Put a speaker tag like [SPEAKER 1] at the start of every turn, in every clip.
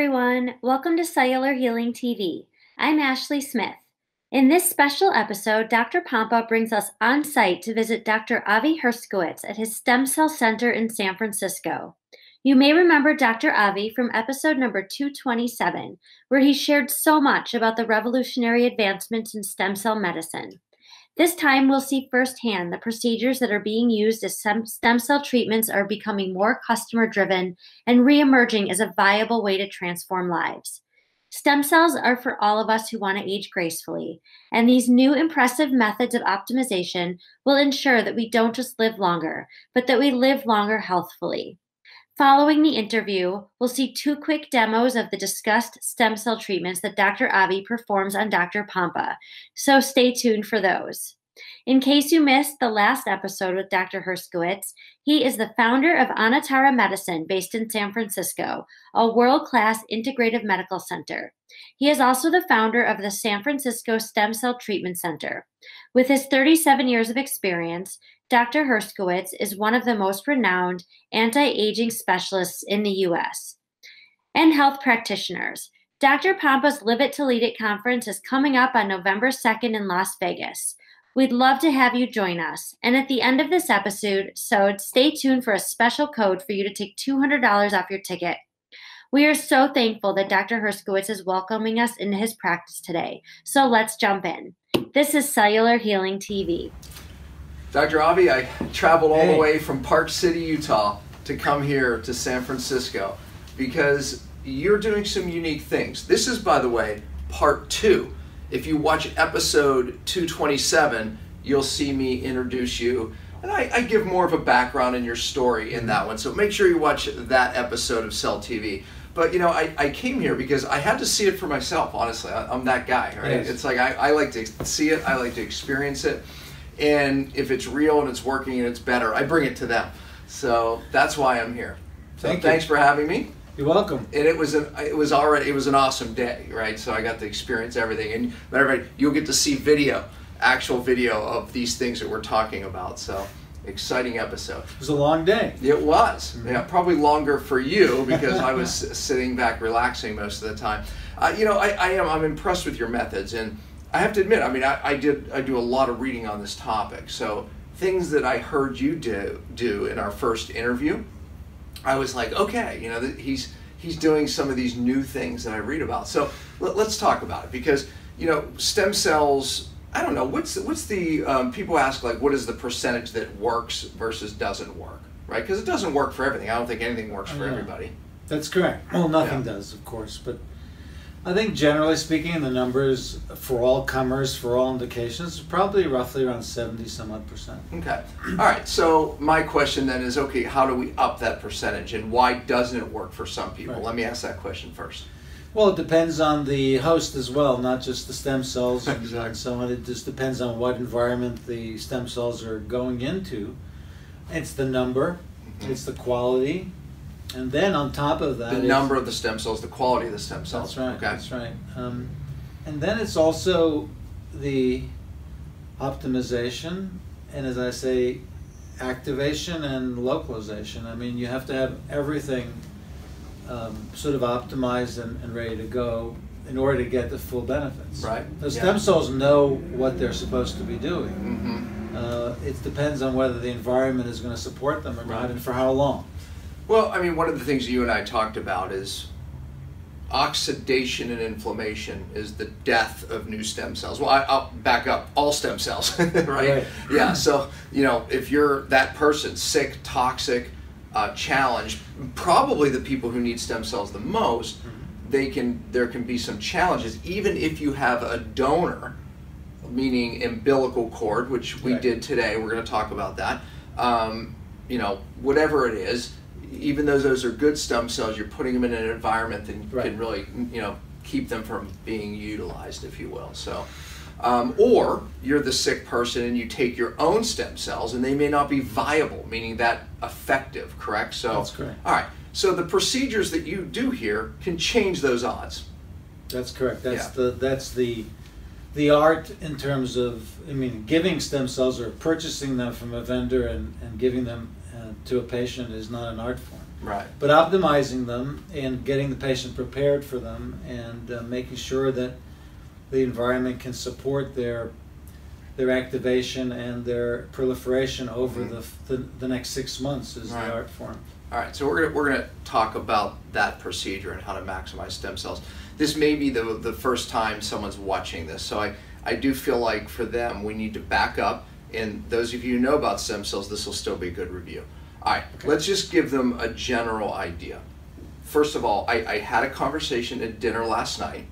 [SPEAKER 1] everyone. Welcome to Cellular Healing TV. I'm Ashley Smith. In this special episode, Dr. Pompa brings us on site to visit Dr. Avhie Herskowitz at his stem cell center in San Francisco. You may remember Dr. Avhie from episode number 227, where he shared so much about the revolutionary advancements in stem cell medicine. This time, we'll see firsthand the procedures that are being used as stem cell treatments are becoming more customer-driven and re-emerging as a viable way to transform lives. Stem cells are for all of us who want to age gracefully, and these new impressive methods of optimization will ensure that we don't just live longer, but that we live longer healthfully. Following the interview, we'll see two quick demos of the discussed stem cell treatments that Dr. Avhie performs on Dr. Pompa, so stay tuned for those. In case you missed the last episode with Dr. Herskowitz, he is the founder of Anatara Medicine based in San Francisco, a world-class integrative medical center. He is also the founder of the San Francisco Stem Cell Treatment Center. With his 37 years of experience, Dr. Herskowitz is one of the most renowned anti-aging specialists in the U.S. and health practitioners. Dr. Pompa's Live It to Lead It conference is coming up on November 2nd in Las Vegas. We'd love to have you join us. And at the end of this episode, stay tuned for a special code for you to take $200 off your ticket. We are so thankful that Dr. Herskowitz is welcoming us into his practice today. So let's jump in. This is Cellular Healing TV.
[SPEAKER 2] Dr. Avhie, I traveled all the way from Park City, Utah to come here to San Francisco because you're doing some unique things. This is, by the way, part 2. If you watch episode 227, you'll see me introduce you, and I give more of a background in your story in that one. So make sure you watch that episode of Cell TV. But you know, I came here because I had to see it for myself, honestly. I'm that guy, right? Yes. It's like I like to see it, I like to experience it. And if it's real and it's working and it's better, I bring it to them. So that's why I'm here. So thanks for having me.
[SPEAKER 3] You're welcome.
[SPEAKER 2] And it was an awesome day, right? So I got to experience everything. And matter of fact, you'll get to see actual video of these things that we're talking about. So exciting episode.
[SPEAKER 3] It was a long day.
[SPEAKER 2] It was. Mm-hmm. Yeah, probably longer for you because I was sitting back relaxing most of the time. You know, I'm impressed with your methods, and I have to admit, I mean, I do a lot of reading on this topic. So things that I heard you do in our first interview, I was like, okay, you know, he's doing some of these new things that I read about. So let's talk about it because, you know, stem cells, I don't know, what's the, people ask like, what is the percentage that works versus doesn't work, right? Because it doesn't work for everything. I don't think anything works for everybody.
[SPEAKER 3] That's correct. Well, nothing does, of course, but I think generally speaking, the numbers for all comers, for all indications, probably roughly around 70-some-odd%.
[SPEAKER 2] Okay. All right. So my question then is, okay, how do we up that percentage, and why doesn't it work for some people? Right. Let me ask that question first.
[SPEAKER 3] Well, it depends on the host as well, not just the stem cells
[SPEAKER 2] exactly.
[SPEAKER 3] and so on. It just depends on what environment the stem cells are going into. It's the number, it's the quality. And then on top of that,
[SPEAKER 2] the number of the stem cells, the quality of the stem cells.
[SPEAKER 3] That's right.
[SPEAKER 2] Okay.
[SPEAKER 3] That's right. And then it's also the optimization, and as I say, activation and localization. I mean, you have to have everything sort of optimized and ready to go in order to get the full benefits.
[SPEAKER 2] Right.
[SPEAKER 3] The stem cells know what they're supposed to be doing.
[SPEAKER 2] Mm-hmm.
[SPEAKER 3] It depends on whether the environment is going to support them or not, and for how long.
[SPEAKER 2] Well, I mean, one of the things you and I talked about is oxidation and inflammation is the death of new stem cells. Well, I'll back up, all stem cells, right? Yeah, so, you know, if you're that person, sick, toxic, challenged, probably the people who need stem cells the most, there can be some challenges, even if you have a donor, meaning umbilical cord, which we did today, we're going to talk about that, you know, whatever it is, even though those are good stem cells, you're putting them in an environment that can really, you know, keep them from being utilized, if you will. So, or you're the sick person and you take your own stem cells and they may not be viable, meaning that effective, correct? So,
[SPEAKER 3] that's correct.
[SPEAKER 2] All right. So the procedures that you do here can change those odds.
[SPEAKER 3] That's correct. That's the art in terms of, I mean, giving stem cells or purchasing them from a vendor and giving them to a patient is not an art form.
[SPEAKER 2] Right.
[SPEAKER 3] But optimizing them and getting the patient prepared for them, and making sure that the environment can support their activation and their proliferation over the next 6 months is the art form.
[SPEAKER 2] All right, so we're gonna talk about that procedure and how to maximize stem cells. This may be the first time someone's watching this, so I do feel like for them we need to back up, and those of you who know about stem cells, this will still be a good review. All right, let's just give them a general idea. First of all, I had a conversation at dinner last night,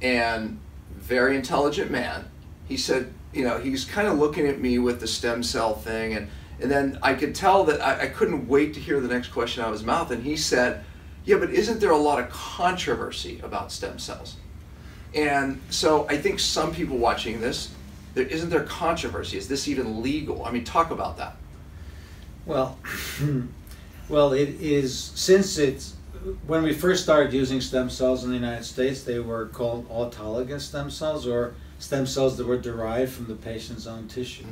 [SPEAKER 2] and very intelligent man, he said, you know, he's kind of looking at me with the stem cell thing, and then I could tell that I couldn't wait to hear the next question out of his mouth, and he said, yeah, but isn't there a lot of controversy about stem cells? And so I think some people watching this, isn't there controversy? Is this even legal? I mean, talk about that.
[SPEAKER 3] Well, it is, when we first started using stem cells in the United States, they were called autologous stem cells, or stem cells that were derived from the patient's own tissue.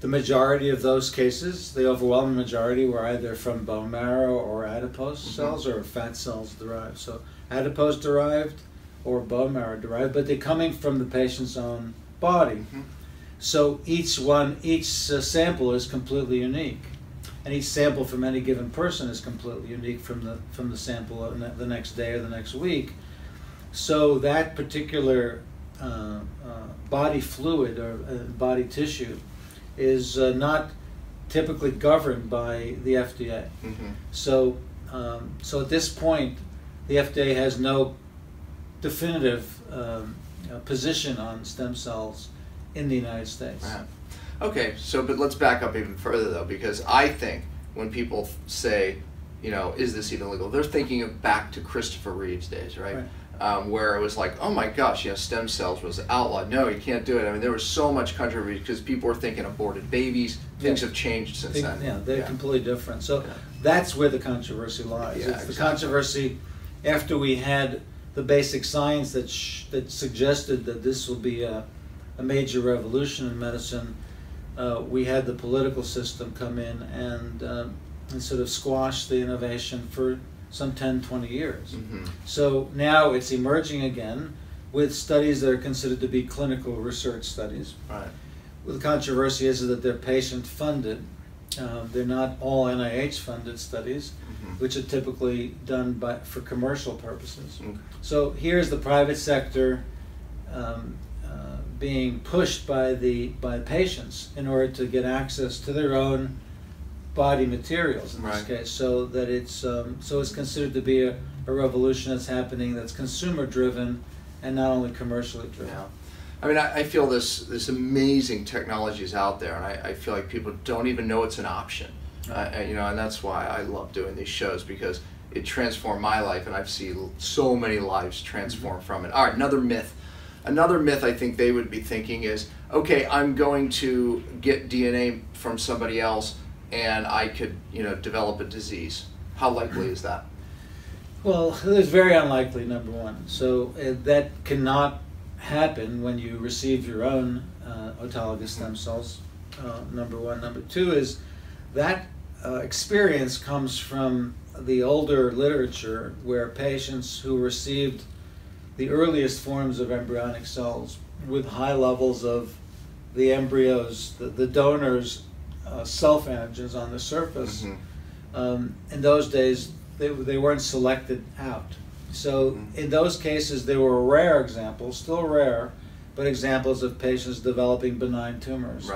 [SPEAKER 3] The majority of those cases, the overwhelming majority, were either from bone marrow or adipose cells or fat cells derived. So adipose derived or bone marrow derived, but they're coming from the patient's own body. So each sample is completely unique, and each sample from any given person is completely unique from the sample the next day or the next week. So that particular body fluid or body tissue is not typically governed by the FDA. So at this point, the FDA has no definitive position on stem cells in the United States.
[SPEAKER 2] Right. Okay, but let's back up even further though, because I think when people say, you know, is this even legal, they're thinking of back to Christopher Reeve's days, right? Where it was like, oh my gosh, you know, stem cells was outlawed. No, you can't do it. I mean, there was so much controversy because people were thinking aborted babies. Things have changed since then.
[SPEAKER 3] Yeah, they're completely different. So that's where the controversy lies. It's the controversy after we had the basic science that suggested that this will be a major revolution in medicine. We had the political system come in and sort of squash the innovation for some 10, 20 years. So now it's emerging again with studies that are considered to be clinical research studies. The controversy is that they're patient funded. They're not all NIH funded studies, which are typically done for commercial purposes. So here's the private sector being pushed by patients in order to get access to their own body materials in this case, so that it's considered to be a revolution that's happening, that's consumer driven and not only commercially driven.
[SPEAKER 2] I mean, I feel this amazing technology is out there, and I feel like people don't even know it's an option. You know, and that's why I love doing these shows, because it transformed my life, and I've seen so many lives transform from it. All right, another myth. Another myth I think they would be thinking is, okay, I'm going to get DNA from somebody else, and I could, you know, develop a disease. How likely is that?
[SPEAKER 3] Well, it's very unlikely, number one. So that cannot happen when you receive your own autologous stem cells, number one. Number two is that experience comes from the older literature where patients who received the earliest forms of embryonic cells with high levels of the embryos, the donors' self-antigens on the surface, in those days they weren't selected out. So in those cases there were rare examples, still rare, but examples of patients developing benign tumors.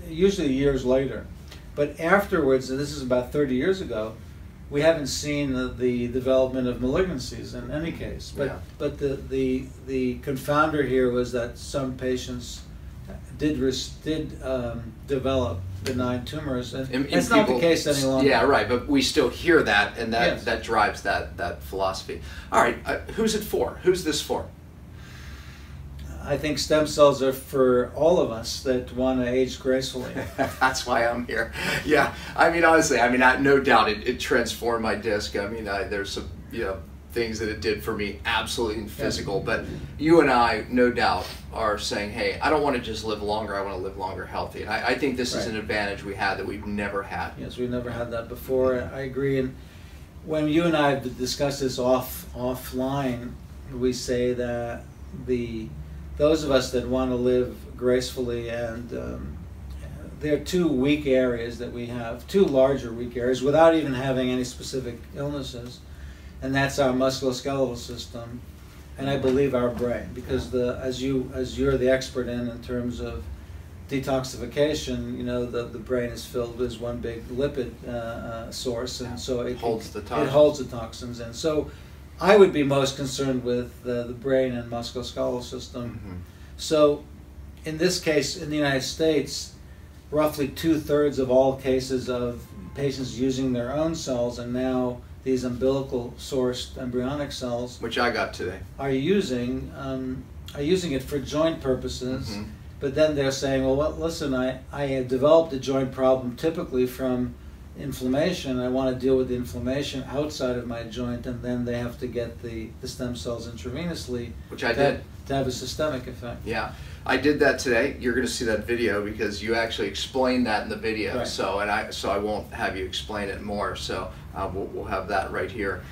[SPEAKER 3] Usually years later. But afterwards, and this is about 30 years ago, we haven't seen the development of malignancies in any case. But the confounder here was that some patients did develop benign tumors, and it's not the case any longer.
[SPEAKER 2] Yeah, right. But we still hear that, and that drives that philosophy. All right, who's it for? Who's this for?
[SPEAKER 3] I think stem cells are for all of us that want to age gracefully.
[SPEAKER 2] That's why I'm here. Yeah, I mean, honestly, no doubt it transformed my disc. I mean, there's some, things that it did for me, absolutely in physical. But you and I, no doubt, are saying, hey, I don't want to just live longer, I want to live longer healthy. And I think this is an advantage we had that we've never had.
[SPEAKER 3] Yes, we've never had that before. I agree. And when you and I have discussed this offline, we say that those of us that want to live gracefully, and there are two weak areas that we have, two larger weak areas, without even having any specific illnesses, and that's our musculoskeletal system, and I believe our brain, because as you're the expert in terms of detoxification, you know, the brain is filled with one big lipid source, and so it holds the toxins, and so I would be most concerned with the brain and musculoskeletal system. So in this case, in the United States, roughly 2/3 of all cases of patients using their own cells, and now these umbilical sourced embryonic cells,
[SPEAKER 2] which I got today,
[SPEAKER 3] are using it for joint purposes. But then they're saying, well, listen, I have developed a joint problem typically from inflammation. I want to deal with the inflammation outside of my joint, and then they have to get the stem cells intravenously,
[SPEAKER 2] which I did,
[SPEAKER 3] to have a systemic effect.
[SPEAKER 2] Yeah, I did that today. You're going to see that video because you actually explained that in the video.
[SPEAKER 3] Right.
[SPEAKER 2] So I won't have you explain it more. So we'll have that right here.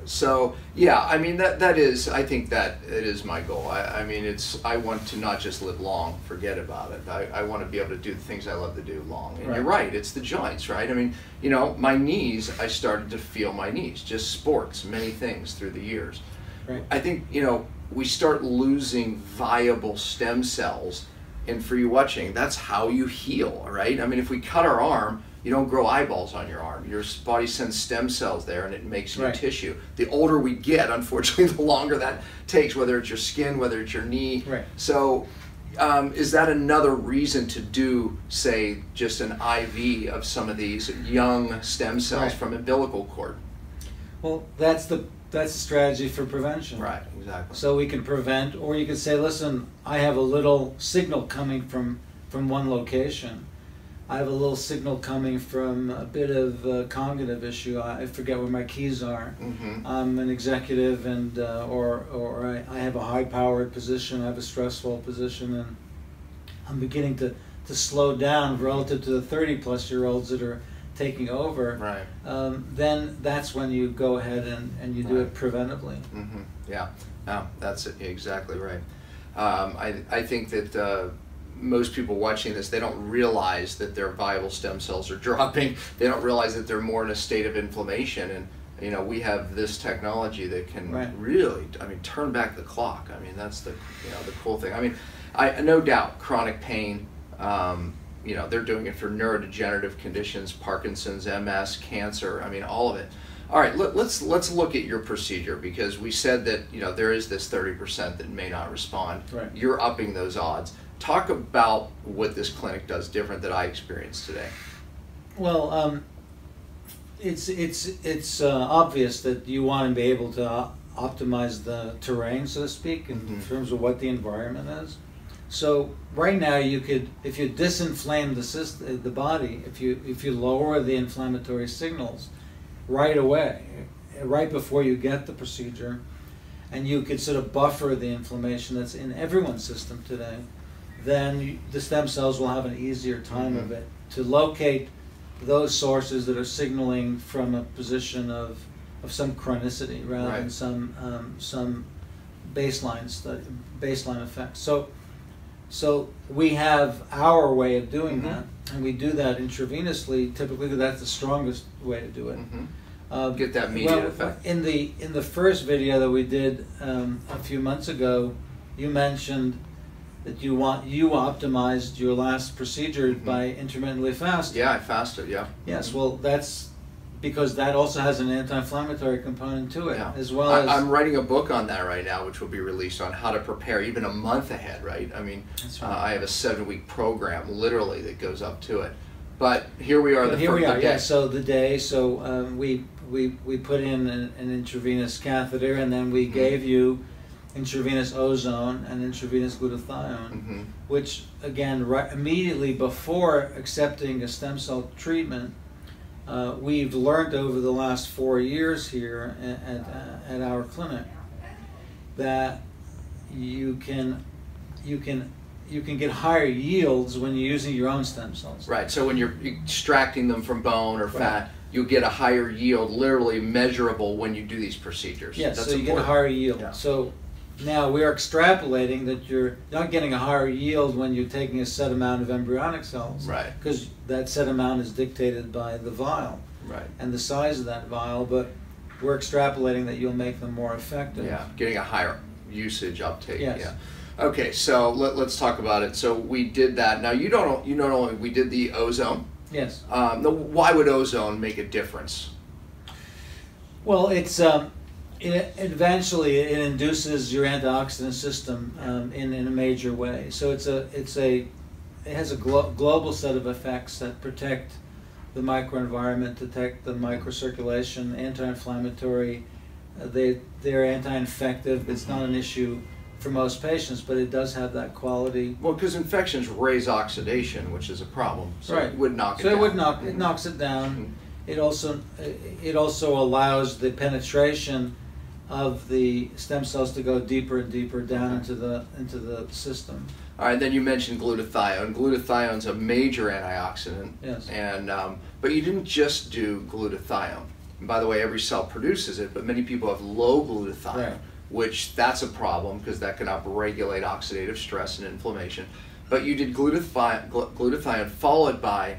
[SPEAKER 2] So yeah, I mean that is, I think that it is my goal. I mean, I want to not just live long, forget about it. I want to be able to do the things I love to do long. And You're right, it's the joints, right? I mean, you know, my knees, I started to feel my knees, just sports, many things through the years.
[SPEAKER 3] Right.
[SPEAKER 2] I think, you know, we start losing viable stem cells, and for you watching, that's how you heal, right? I mean, if we cut our arm, you don't grow eyeballs on your arm. Your body sends stem cells there, and it makes new tissue. The older we get, unfortunately, the longer that takes, whether it's your skin, whether it's your knee.
[SPEAKER 3] Right.
[SPEAKER 2] So is that another reason to do, say, just an IV of some of these young stem cells from umbilical cord?
[SPEAKER 3] Well, that's the strategy for prevention.
[SPEAKER 2] Right, exactly.
[SPEAKER 3] So we can prevent, or you could say, listen, I have a little signal coming from one location. I have a little signal coming from a bit of cognitive issue. I forget where my keys are. I'm an executive, and or I have a high-powered position. I have a stressful position, and I'm beginning to slow down relative to the 30-plus-year-olds that are taking over.
[SPEAKER 2] Right.
[SPEAKER 3] Then that's when you go ahead and you do it preventively.
[SPEAKER 2] Yeah, no, that's exactly right. I think that most people watching this, they don't realize that their viable stem cells are dropping. They don't realize that they're more in a state of inflammation, and you know, we have this technology that can really, I mean, turn back the clock. I mean, that's the cool thing. I mean, no doubt chronic pain, you know, they're doing it for neurodegenerative conditions, Parkinson's, MS, cancer, I mean, all of it. All right, let's look at your procedure, because we said that, you know, there is this 30% that may not respond.
[SPEAKER 3] Right.
[SPEAKER 2] You're upping those odds. Talk about what this clinic does different that I experienced today.
[SPEAKER 3] Well, it's obvious that you want to be able to optimize the terrain, so to speak, in terms of what the environment is. So right now, you could, if you disinflame the body, if you lower the inflammatory signals right away, right before you get the procedure, and you could sort of buffer the inflammation that's in everyone's system today, then the stem cells will have an easier time of it to locate those sources that are signaling from a position of some chronicity rather than some baseline effect. So we have our way of doing that, and we do that intravenously. Typically, that's the strongest way to do it.
[SPEAKER 2] Get that immediate effect.
[SPEAKER 3] In the first video that we did a few months ago, you mentioned that you optimized your last procedure by intermittently fasting.
[SPEAKER 2] Yeah, I fasted. Yeah.
[SPEAKER 3] Yes. Well, that's because that also has an anti-inflammatory component to it, as well as.
[SPEAKER 2] I'm writing a book on that right now, which will be released on how to prepare even a month ahead. Right. I mean, I have a 7-week program literally that goes up to it. But here we are.
[SPEAKER 3] Here we are. Yeah. So the day. So we put in an intravenous catheter, and then we gave you intravenous ozone and intravenous glutathione, which again, immediately before accepting a stem cell treatment, we've learned over the last 4 years here at our clinic that you can get higher yields when you're using your own stem cells.
[SPEAKER 2] Right. So when you're extracting them from bone or fat, you'll get a higher yield, literally measurable, when you do these procedures.
[SPEAKER 3] Yes.
[SPEAKER 2] That's
[SPEAKER 3] so you
[SPEAKER 2] important.
[SPEAKER 3] get a higher yield.
[SPEAKER 2] Yeah.
[SPEAKER 3] So now we are extrapolating that you're not getting a higher yield when you're taking a set amount of embryonic cells.
[SPEAKER 2] Right.
[SPEAKER 3] Because that set amount is dictated by the vial.
[SPEAKER 2] Right.
[SPEAKER 3] And the size of that vial, but we're extrapolating that you'll make them more effective.
[SPEAKER 2] Yeah. Getting a higher usage uptake.
[SPEAKER 3] Yes.
[SPEAKER 2] Yeah. Okay, so let's talk about it. So we did that. Now you not only we did the ozone.
[SPEAKER 3] Yes.
[SPEAKER 2] Why would ozone make a difference?
[SPEAKER 3] Well, it's eventually it induces your antioxidant system in a major way. So it has a global set of effects that protect the microenvironment, protect the microcirculation, anti-inflammatory. They're anti-infective. It's not an issue for most patients, but it does have that quality.
[SPEAKER 2] Well, because infections raise oxidation, which is a problem. So
[SPEAKER 3] Right.
[SPEAKER 2] it would knock it
[SPEAKER 3] so
[SPEAKER 2] down.
[SPEAKER 3] it knocks it down. It also allows the penetration of the stem cells to go deeper and deeper down into the system.
[SPEAKER 2] All right, then you mentioned glutathione. Glutathione's a major antioxidant.
[SPEAKER 3] Yes.
[SPEAKER 2] And but you didn't just do glutathione. And by the way, every cell produces it, but many people have low glutathione.
[SPEAKER 3] Right.
[SPEAKER 2] Which that's a problem because that can upregulate oxidative stress and inflammation. But you did glutathione followed by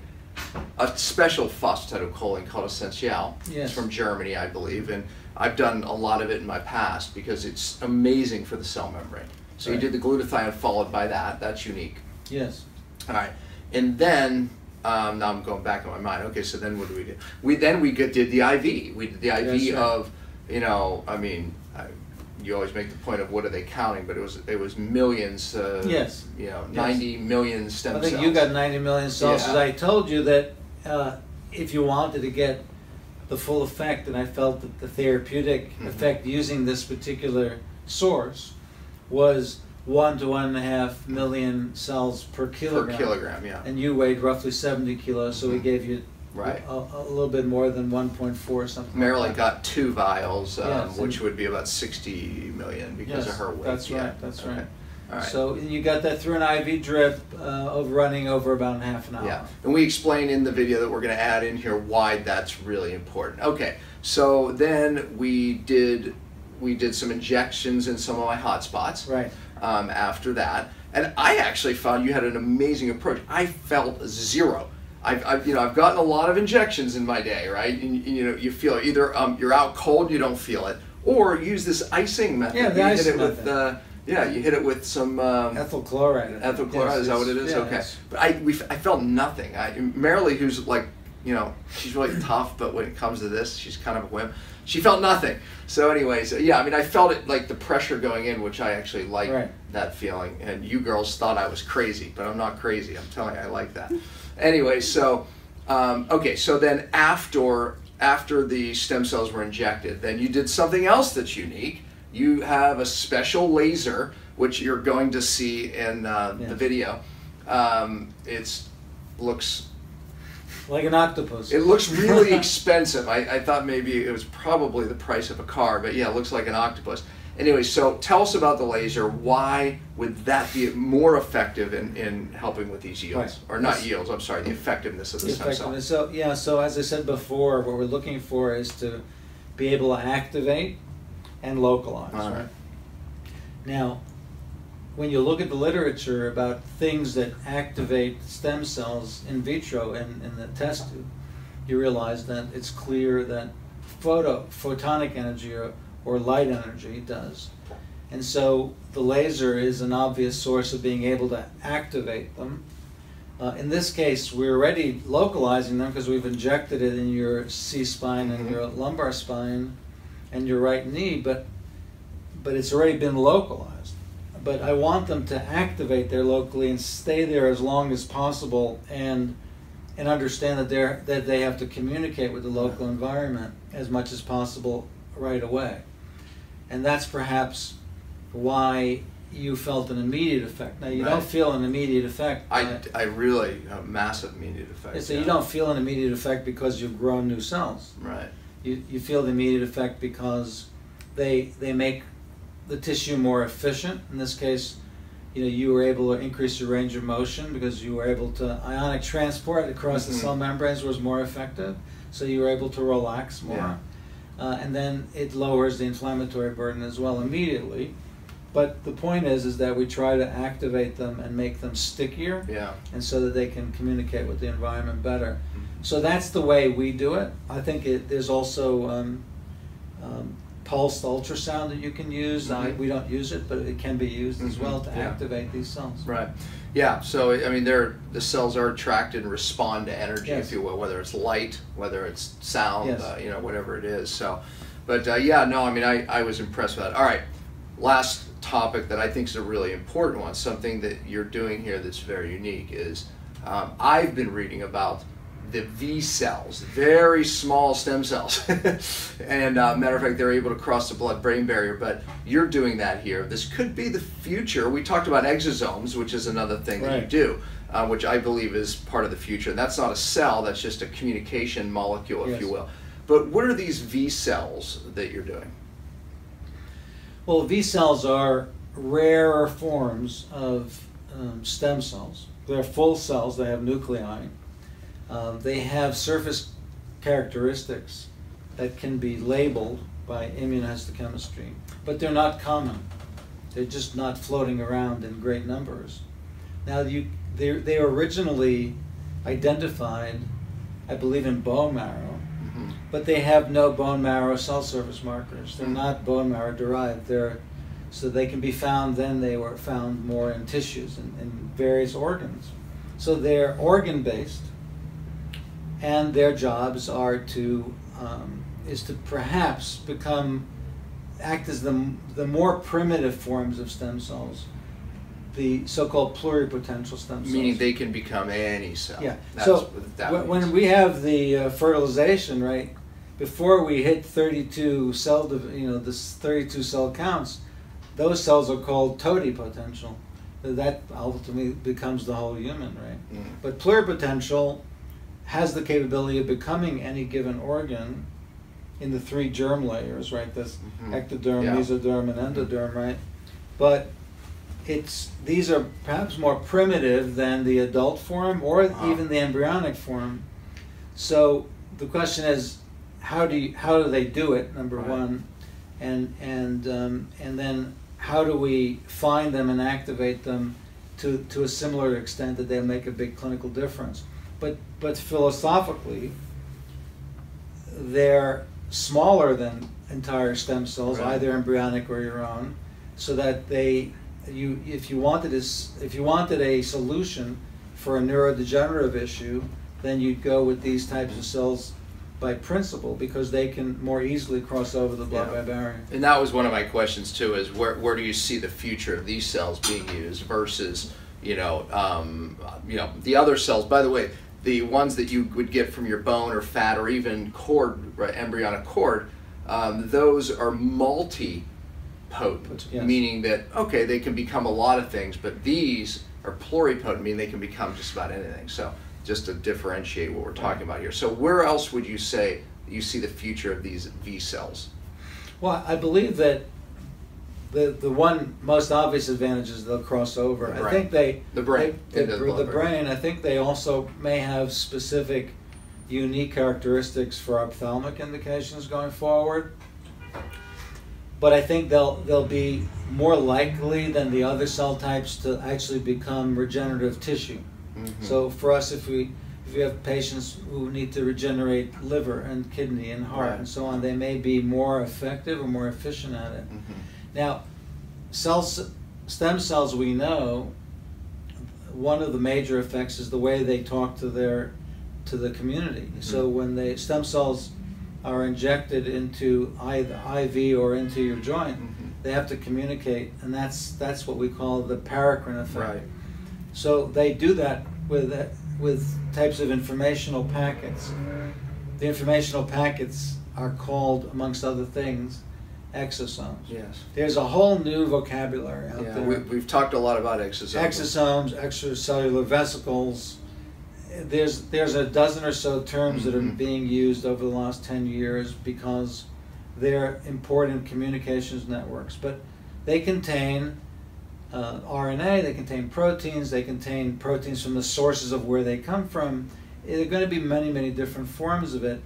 [SPEAKER 2] a special phosphatidylcholine called Essential.
[SPEAKER 3] Yes.
[SPEAKER 2] It's from Germany, I believe, and I've done a lot of it in my past because it's amazing for the cell membrane. So
[SPEAKER 3] Right.
[SPEAKER 2] you did the glutathione followed by that. That's unique.
[SPEAKER 3] Yes.
[SPEAKER 2] All right, and then now I'm going back in my mind. Okay, so then what do we do? We did the IV. We did the IV
[SPEAKER 3] Yes,
[SPEAKER 2] of, you always make the point of what are they counting, but it was millions.
[SPEAKER 3] Yes.
[SPEAKER 2] 90 million stem
[SPEAKER 3] I
[SPEAKER 2] cells.
[SPEAKER 3] think you got 90 million cells.
[SPEAKER 2] Yeah.
[SPEAKER 3] As I told you that if you wanted to get the full effect, and I felt that the therapeutic effect using this particular source was 1 to 1.5 million cells per kilogram.
[SPEAKER 2] Per kilogram, yeah.
[SPEAKER 3] And you weighed roughly 70 kilos, so we gave you
[SPEAKER 2] Right.
[SPEAKER 3] a little bit more than 1.4 or something.
[SPEAKER 2] Marilyn
[SPEAKER 3] like that.
[SPEAKER 2] got 2 vials,
[SPEAKER 3] Yes,
[SPEAKER 2] which would be about 60 million because of her weight.
[SPEAKER 3] That's
[SPEAKER 2] yeah.
[SPEAKER 3] right. That's
[SPEAKER 2] Okay.
[SPEAKER 3] right.
[SPEAKER 2] All right.
[SPEAKER 3] So you got that through an IV drip, running over about half an hour.
[SPEAKER 2] Yeah, and we explain in the video that we're going to add in here why that's really important. Okay, so then we did some injections in some of my hot spots.
[SPEAKER 3] Right.
[SPEAKER 2] After that, and I actually found you had an amazing approach. I felt zero. I've gotten a lot of injections in my day, right? And, you feel it. Either you're out cold, you don't feel it, or use this icing method.
[SPEAKER 3] Yeah, the icing
[SPEAKER 2] method. You hit it with some
[SPEAKER 3] ethyl chloride.
[SPEAKER 2] Ethyl chloride, is that what it is?
[SPEAKER 3] Yeah,
[SPEAKER 2] okay.
[SPEAKER 3] yes.
[SPEAKER 2] But I felt nothing. Marilee, who's like, she's really tough, but when it comes to this, she's kind of a wimp. She felt nothing. So anyways, I felt it like the pressure going in, which I actually like that feeling. And you girls thought I was crazy, but I'm not crazy. I'm telling you, I like that. Anyway, so, okay, so then after the stem cells were injected, then you did something else that's unique. You have a special laser, which you're going to see in the video. It looks
[SPEAKER 3] like an octopus.
[SPEAKER 2] It looks really expensive. I thought maybe it was probably the price of a car, but yeah, it looks like an octopus. Anyway, so tell us about the laser. Why would that be more effective in helping with these yields?
[SPEAKER 3] Right.
[SPEAKER 2] Or not yields, I'm sorry, the effectiveness of the stem cell.
[SPEAKER 3] So as I said before, what we're looking for is to be able to activate and localize. Right? Now, when you look at the literature about things that activate stem cells in vitro in the test tube, you realize that it's clear that photonic energy or light energy does. And so the laser is an obvious source of being able to activate them. In this case, we're already localizing them because we've injected it in your C-spine and your lumbar spine and your right knee, but it's already been localized. But I want them to activate there locally and stay there as long as possible and understand that they have to communicate with the local environment as much as possible right away. And that's perhaps why you felt an immediate effect. Now you
[SPEAKER 2] Right.
[SPEAKER 3] don't feel an immediate effect.
[SPEAKER 2] I really a massive immediate effect.
[SPEAKER 3] So you don't feel an immediate effect because you've grown new cells.
[SPEAKER 2] Right.
[SPEAKER 3] You feel the immediate effect because they make the tissue more efficient. In this case, you were able to increase your range of motion because you were able to ionic transport across the cell membranes was more effective. So you were able to relax more.
[SPEAKER 2] Yeah.
[SPEAKER 3] And then it lowers the inflammatory burden as well immediately. But the point is that we try to activate them and make them stickier,
[SPEAKER 2] Yeah.
[SPEAKER 3] and so that they can communicate with the environment better. So that's the way we do it. I think there's also pulsed ultrasound that you can use. We don't use it, but it can be used as well to activate these cells.
[SPEAKER 2] Right. Yeah. So I mean, the cells are attracted and respond to energy,
[SPEAKER 3] Yes.
[SPEAKER 2] if you will, whether it's light, whether it's sound,
[SPEAKER 3] Yes.
[SPEAKER 2] whatever it is. So, but yeah, no, I mean, I was impressed with that. All right. Last topic that I think is a really important one, something that you're doing here that's very unique, is I've been reading about the V cells, very small stem cells. And matter of fact, they're able to cross the blood-brain barrier, but you're doing that here. This could be the future. We talked about exosomes, which is another thing that you do, which I believe is part of the future. And that's not a cell, that's just a communication molecule, if you will. But what are these V cells that you're doing?
[SPEAKER 3] Well, V cells are rarer forms of stem cells. They're full cells, they have nuclei. They have surface characteristics that can be labeled by immunohistochemistry, but they're not common. They're just not floating around in great numbers. Now, they were originally identified, I believe, in bone marrow, but they have no bone marrow cell surface markers. They're not bone marrow derived. So they can be found, then they were found more in tissues and various organs. So they're organ-based, and their jobs are is to perhaps act as the more primitive forms of stem cells, the so-called pluripotential stem cells.
[SPEAKER 2] Meaning they can become any cell.
[SPEAKER 3] Yeah.
[SPEAKER 2] That's
[SPEAKER 3] So
[SPEAKER 2] what that
[SPEAKER 3] when
[SPEAKER 2] means.
[SPEAKER 3] we have the fertilization, right, before we hit 32 this 32 cell counts, those cells are called totipotential. That ultimately becomes the whole human, right? But pluripotential has the capability of becoming any given organ in the three germ layers, right? This ectoderm, mesoderm, and endoderm, right? But these are perhaps more primitive than the adult form or even the embryonic form. So the question is, how do they do it? Number one, and then how do we find them and activate them to a similar extent that they'll make a big clinical difference? But philosophically, they're smaller than entire stem cells, either embryonic or your own, so that if you wanted a solution for a neurodegenerative issue, then you'd go with these types of cells by principle, because they can more easily cross over the blood-brain barrier.
[SPEAKER 2] And that was one of my questions too, is where do you see the future of these cells being used versus the other cells? By the way, the ones that you would get from your bone or fat or even cord, embryonic cord, those are multipotent, meaning that they can become a lot of things, but these are pluripotent, meaning they can become just about anything. So just to differentiate what we're talking about here. So where else would you say you see the future of these V cells?
[SPEAKER 3] Well, I believe that the one most obvious advantage is they'll cross over. I think
[SPEAKER 2] the brain.
[SPEAKER 3] I think they also may have specific unique characteristics for ophthalmic indications going forward. But I think they'll be more likely than the other cell types to actually become regenerative tissue. So for us, if we have patients who need to regenerate liver and kidney and heart and so on, they may be more effective or more efficient at it. Now, stem cells, we know, one of the major effects is the way they talk to the community. So when stem cells are injected into either IV or into your joint, they have to communicate, and that's what we call the paracrine effect. So they do that with types of informational packets. The informational packets are called, amongst other things, exosomes.
[SPEAKER 2] Yes.
[SPEAKER 3] There's a whole new vocabulary out there.
[SPEAKER 2] We've talked a lot about exosomes.
[SPEAKER 3] Exosomes, extracellular vesicles. There's a dozen or so terms that are being used over the last 10 years because they're important communications networks. But they contain RNA, they contain proteins from the sources of where they come from. There are going to be many, many different forms of it,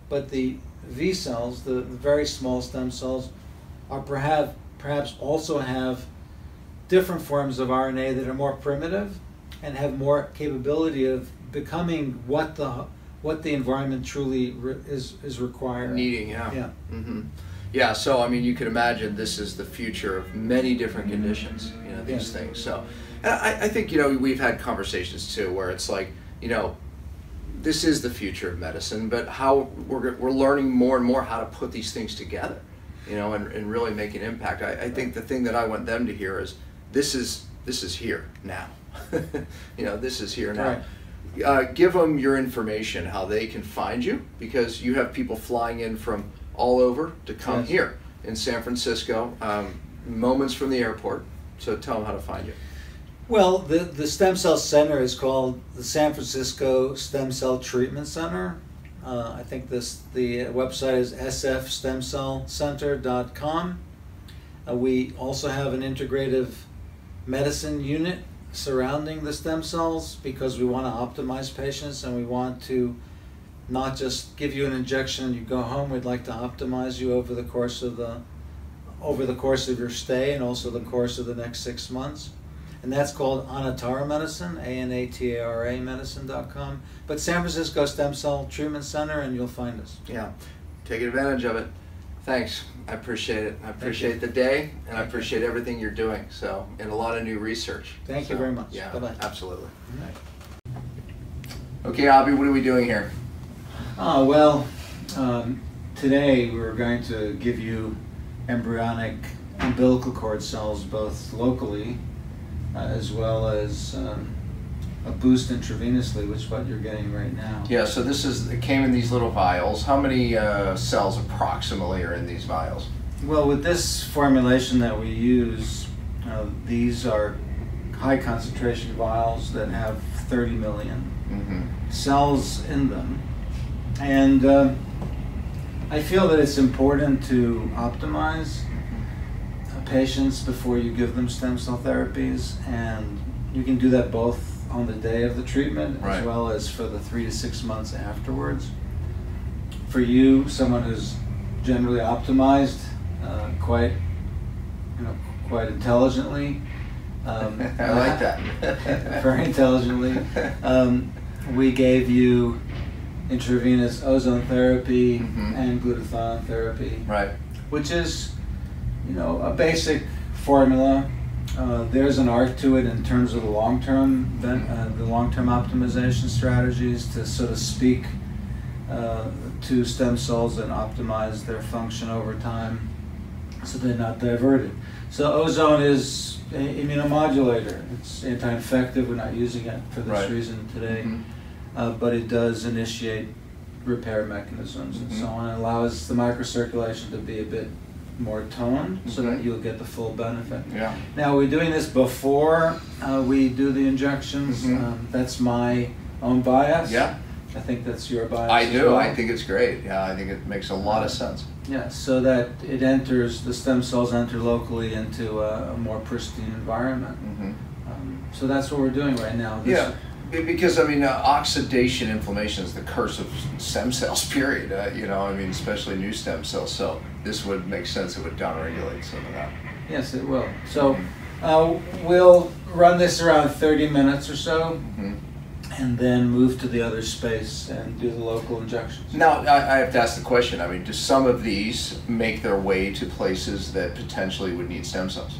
[SPEAKER 3] but the V cells, the very small stem cells, are perhaps also have different forms of RNA that are more primitive and have more capability of becoming what the environment truly is requiring.
[SPEAKER 2] Needing, yeah.
[SPEAKER 3] Yeah.
[SPEAKER 2] Mm-hmm. Yeah, so I mean, you can imagine this is the future of many different conditions, these things. So, and I think, we've had conversations too where it's like, this is the future of medicine, but how we're learning more and more how to put these things together, and really make an impact. I think the thing that I want them to hear is this is here now. This is here now. Right. Give them your information, how they can find you, because you have people flying in from all over to come here in San Francisco, moments from the airport. So tell them how to find you.
[SPEAKER 3] Well, the Stem Cell Center is called the San Francisco Stem Cell Treatment Center. I think the website is sfstemcellcenter.com. We also have an integrative medicine unit surrounding the stem cells because we want to optimize patients and we want to not just give you an injection and you go home. We'd like to optimize you over the course of your stay and also the course of the next 6 months. And that's called Anatara Medicine, ANATARA medicine.com. But San Francisco Stem Cell Treatment Center, and you'll find us.
[SPEAKER 2] Yeah, take advantage of it. Thanks, I appreciate it. I appreciate the day, and I appreciate everything you're doing. So, and a lot of new research.
[SPEAKER 3] Thank you very much.
[SPEAKER 2] Yeah,
[SPEAKER 3] bye-bye.
[SPEAKER 2] Absolutely. Okay, Avhie, what are we doing here?
[SPEAKER 3] Oh, well, today we're going to give you embryonic umbilical cord cells both locally as well as a boost intravenously, which is what you're getting right now.
[SPEAKER 2] Yeah, so it came in these little vials. How many cells approximately are in these vials?
[SPEAKER 3] Well, with this formulation that we use, these are high concentration vials that have 30 million cells in them. And I feel that it's important to optimize patients before you give them stem cell therapies, and you can do that both on the day of the treatment as well as for the 3 to 6 months afterwards. For you, someone who's generally optimized quite intelligently,
[SPEAKER 2] I like that.
[SPEAKER 3] very intelligently, we gave you intravenous ozone therapy and glutathione therapy, which is a basic formula. There's an art to it in terms of the long-term optimization strategies to sort of speak to stem cells and optimize their function over time so they're not diverted. So ozone is an immunomodulator. It's anti-infective. We're not using it for this reason today, but it does initiate repair mechanisms and so on, and allows the microcirculation to be a bit more toned so that you'll get the full benefit.
[SPEAKER 2] Yeah.
[SPEAKER 3] Now, we're doing this before we do the injections. That's my own bias.
[SPEAKER 2] Yeah.
[SPEAKER 3] I think that's your bias.
[SPEAKER 2] I do.
[SPEAKER 3] Well.
[SPEAKER 2] I think it's great. Yeah, I think it makes a lot of sense.
[SPEAKER 3] Yeah, so that the stem cells enter locally into a more pristine environment. So that's what we're doing right now.
[SPEAKER 2] Because I mean, oxidation inflammation is the curse of stem cells, period. Especially new stem cells. So this would make sense. It would downregulate some of that.
[SPEAKER 3] Yes, it will. So we'll run this around 30 minutes or so, and then move to the other space and do the local injections.
[SPEAKER 2] Now, I have to ask the question. I mean, do some of these make their way to places that potentially would need stem cells?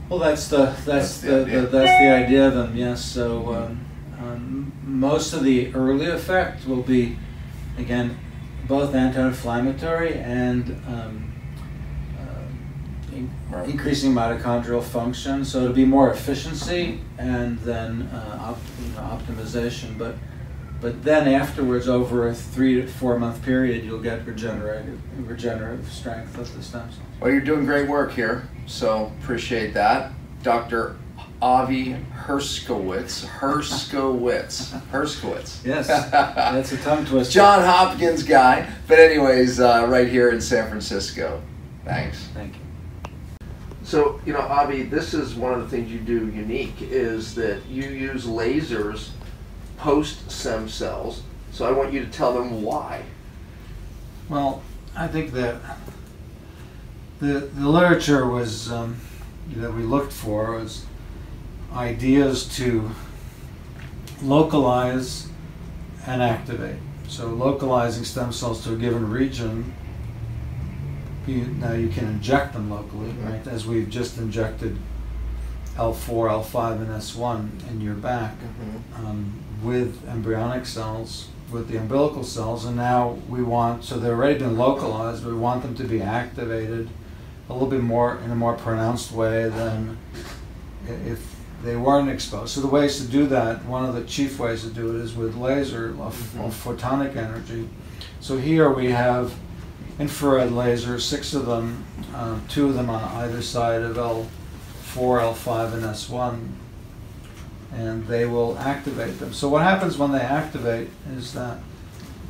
[SPEAKER 3] Well, that's the idea of them. Yes. So most of the early effect will be, again, both anti-inflammatory and increasing mitochondrial function. So it'll be more efficiency and then optimization. But But then afterwards, over a 3 to 4 month period, you'll get regenerative strength of the stem cells.
[SPEAKER 2] Well, you're doing great work here, so appreciate that. Dr. Avhie Herskowitz.
[SPEAKER 3] Yes, that's a tongue twister.
[SPEAKER 2] John Hopkins guy. But anyways, right here in San Francisco. Thanks.
[SPEAKER 3] Thank you.
[SPEAKER 2] So, Avhie, this is one of the things you do unique, is that you use lasers post-stem cells. So I want you to tell them why.
[SPEAKER 3] Well, I think that the literature was that we looked for was ideas to localize and activate. So localizing stem cells to a given region, now you can inject them locally, right? As we've just injected L4, L5, and S1 in your back with embryonic cells, with the umbilical cells, and now so they've already been localized, we want them to be activated a little bit more, in a more pronounced way than if they weren't exposed. So the ways to do that, one of the chief ways to do it is with laser of photonic energy. So here we have infrared lasers, 6 of them, 2 of them on either side of L4, L5, and S1, and they will activate them. So what happens when they activate is that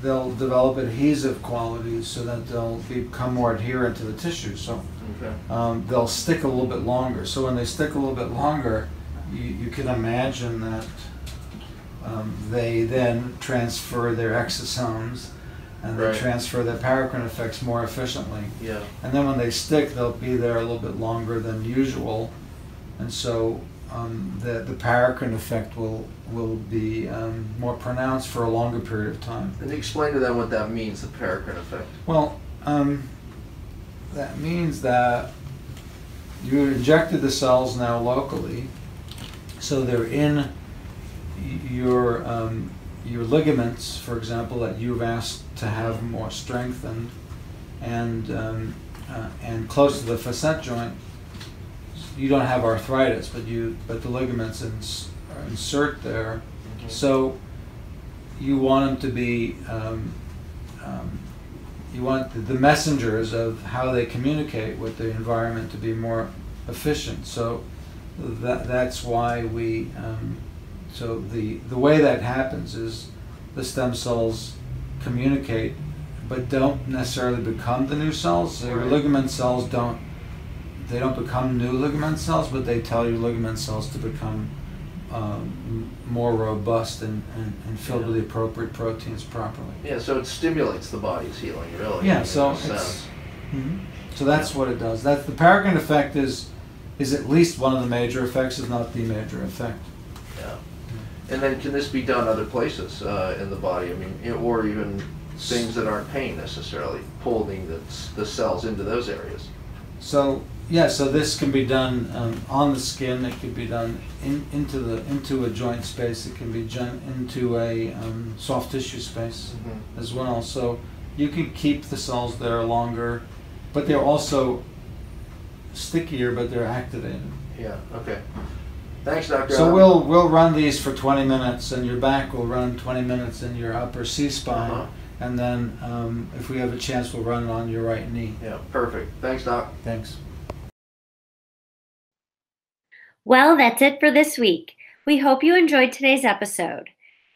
[SPEAKER 3] they'll develop adhesive qualities so that they'll become more adherent to the tissue. So they'll stick a little bit longer. So when they stick a little bit longer, you can imagine that they then transfer their exosomes and they transfer their paracrine effects more efficiently.
[SPEAKER 2] Yeah.
[SPEAKER 3] And then when they stick, they'll be there a little bit longer than usual. And so the paracrine effect will be more pronounced for a longer period of time.
[SPEAKER 2] And explain to them what that means, the paracrine effect.
[SPEAKER 3] Well, that means that you injected the cells now locally, so they're in your ligaments, for example, that you've asked to have more strengthened, and close to the facet joint. You don't have arthritis, but the ligaments insert there. So you want them to be, you want the messengers of how they communicate with the environment to be more efficient. So that's why we. So the way that happens is the stem cells communicate, but don't necessarily become the new cells. So your ligament cells don't become new ligament cells, but they tell your ligament cells to become more robust and filled with the appropriate proteins properly.
[SPEAKER 2] Yeah, so it stimulates the body's healing, really.
[SPEAKER 3] Yeah, so so that's what it does. That's the paracrine effect is at least one of the major effects, if not the major effect.
[SPEAKER 2] Yeah. And then can this be done other places in the body? I mean, or even things that aren't pain necessarily, pulling the cells into those areas.
[SPEAKER 3] So yeah, so this can be done on the skin. It can be done into a joint space. It can be done into a soft tissue space as well. So you can keep the cells there longer, but they're also stickier, but they're activated.
[SPEAKER 2] Yeah. Okay. Thanks, Dr.
[SPEAKER 3] So we'll run these for 20 minutes, and your back will run 20 minutes in your upper C-spine, and then if we have a chance, we'll run it on your right knee.
[SPEAKER 2] Yeah. Perfect. Thanks, Doc.
[SPEAKER 3] Thanks.
[SPEAKER 1] Well, that's it for this week. We hope you enjoyed today's episode.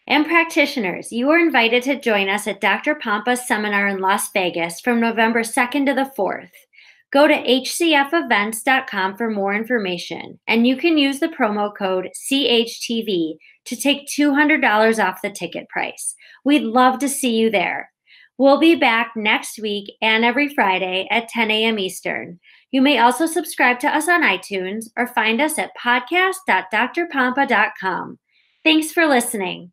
[SPEAKER 1] And practitioners, you are invited to join us at Dr. Pompa's seminar in Las Vegas from November 2nd to the 4th. Go to hcfevents.com for more information, and you can use the promo code CHTV to take $200 off the ticket price. We'd love to see you there. We'll be back next week and every Friday at 10 a.m. Eastern. You may also subscribe to us on iTunes or find us at podcast.drpompa.com. Thanks for listening.